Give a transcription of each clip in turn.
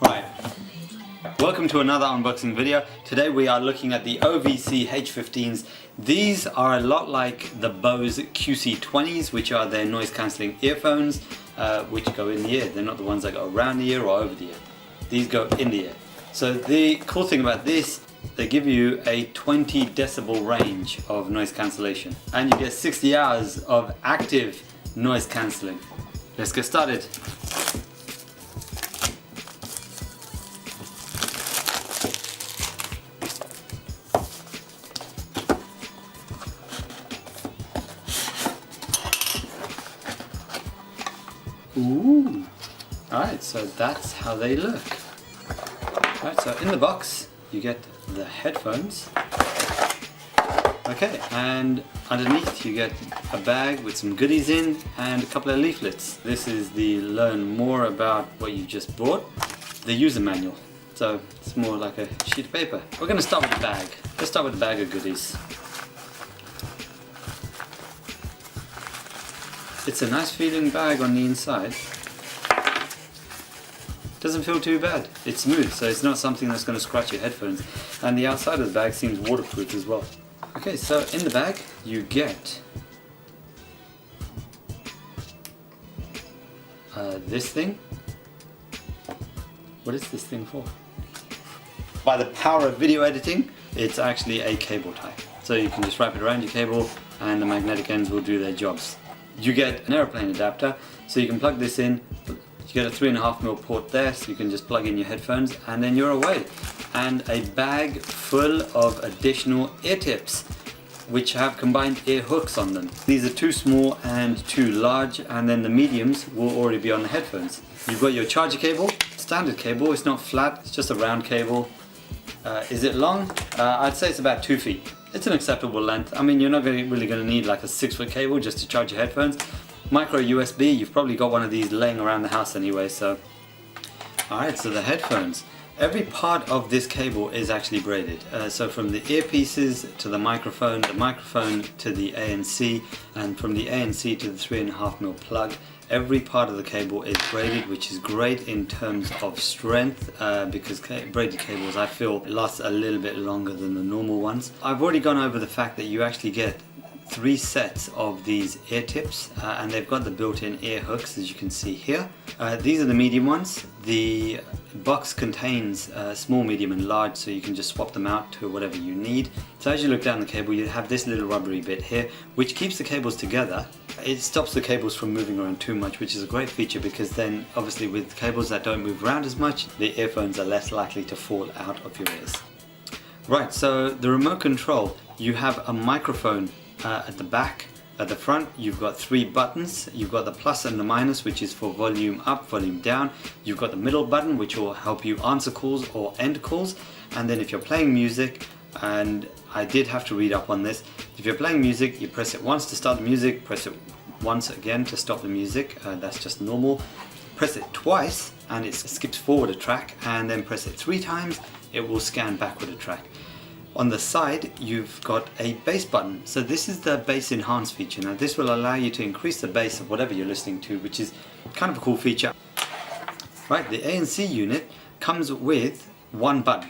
Right, welcome to another unboxing video. Today we are looking at the OVC H15s. These are a lot like the Bose QC20s, which are their noise cancelling earphones, which go in the ear. They're not the ones that go around the ear or over the ear. These go in the ear. So the cool thing about this, they give you a 20 decibel range of noise cancellation, and you get 60 hours of active noise cancelling. Let's get started. Ooh. Alright, so that's how they look. Alright, so in the box you get the headphones. Okay, and underneath you get a bag with some goodies in and a couple of leaflets. This is the learn more about what you just bought, the user manual. So it's more like a sheet of paper. We're going to start with the bag. Let's start with the bag of goodies. It's a nice feeling bag on the inside. Doesn't feel too bad. It's smooth, so it's not something that's going to scratch your headphones. And the outside of the bag seems waterproof as well. Okay, so in the bag you get this thing. What is this thing for? By the power of video editing, it's actually a cable tie. So you can just wrap it around your cable and the magnetic ends will do their jobs. You get an aeroplane adapter, so you can plug this in. You get a 3.5mm port there, so you can just plug in your headphones and then you're away. And a bag full of additional ear tips, which have combined ear hooks on them. These are too small and too large, and then the mediums will already be on the headphones. You've got your charger cable, standard cable. It's not flat, it's just a round cable. Is it long? I'd say it's about 2 feet. It's an acceptable length. I mean, you're not really going to need like a 6-foot cable just to charge your headphones. Micro USB, you've probably got one of these laying around the house anyway, so. Alright, so the headphones. Every part of this cable is actually braided. So from the earpieces to the microphone to the ANC, and from the ANC to the 3.5mm plug, every part of the cable is braided, which is great in terms of strength, because braided cables, I feel, last a little bit longer than the normal ones. I've already gone over the fact that you actually get 3 sets of these ear tips, and they've got the built-in ear hooks, as you can see here. These are the medium ones. The box contains small, medium and large, so you can just swap them out to whatever you need. So as you look down the cable, you have this little rubbery bit here which keeps the cables together. It stops the cables from moving around too much, which is a great feature, because then obviously with cables that don't move around as much, the earphones are less likely to fall out of your ears. Right, so the remote control, you have a microphone at the back. At the front you've got 3 buttons. You've got the plus and the minus, which is for volume up, volume down. You've got the middle button, which will help you answer calls or end calls. And then if you're playing music, and I did have to read up on this, if you're playing music, you press it once to start the music, press it once again to stop the music. That's just normal. Press it twice and it skips forward a track, and then press it 3 times, it will scan backward a track. On the side you've got a bass button, so this is the bass enhance feature. Now this will allow you to increase the bass of whatever you're listening to, which is kind of a cool feature. Right, the ANC unit comes with 1 button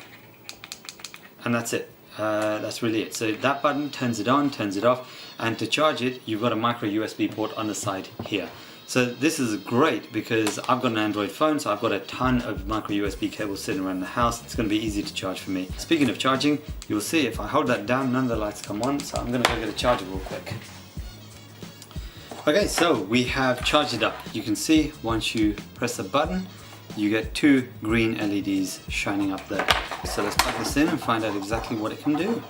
and that's it. That's really it. So that button turns it on, turns it off, and to charge it you've got a micro USB port on the side here. So this is great because I've got an Android phone, so I've got a ton of micro USB cables sitting around the house. It's going to be easy to charge for me. Speaking of charging, you'll see if I hold that down, none of the lights come on, so I'm going to go get a charger real quick. Okay, so we have charged it up. You can see once you press the button, you get 2 green LEDs shining up there. So let's plug this in and find out exactly what it can do.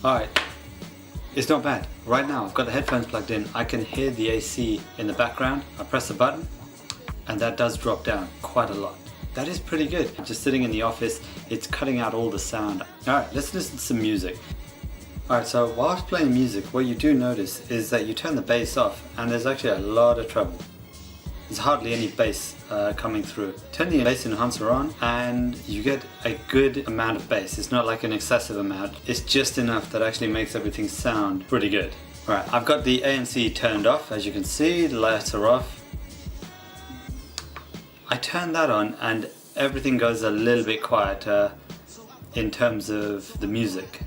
Alright. It's not bad. Right now I've got the headphones plugged in, I can hear the AC in the background. I press the button and that does drop down quite a lot. That is pretty good. Just sitting in the office, it's cutting out all the sound. Alright, let's listen to some music. Alright, so whilst playing music, what you do notice is that you turn the bass off and there's actually a lot of treble. There's hardly any bass coming through. Turn the bass enhancer on and you get a good amount of bass. It's not like an excessive amount. It's just enough that actually makes everything sound pretty good. Alright, I've got the ANC turned off. As you can see, the lights are off. I turn that on and everything goes a little bit quieter in terms of the music.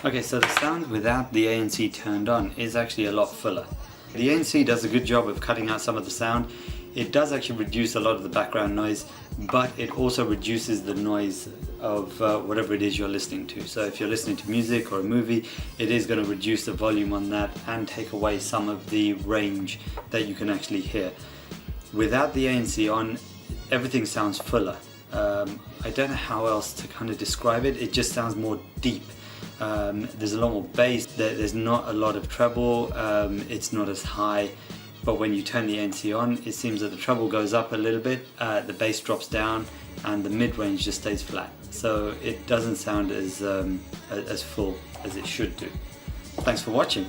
Okay, so the sound without the ANC turned on is actually a lot fuller. The ANC does a good job of cutting out some of the sound. It does actually reduce a lot of the background noise, but it also reduces the noise of whatever it is you're listening to. So if you're listening to music or a movie, it is going to reduce the volume on that and take away some of the range that you can actually hear. Without the ANC on, everything sounds fuller. I don't know how else to kind of describe it. It just sounds more deep. There's a lot more bass. There's not a lot of treble. It's not as high. But when you turn the ANC on, it seems that the treble goes up a little bit, the bass drops down, and the mid-range just stays flat. So it doesn't sound as full as it should do. Thanks for watching.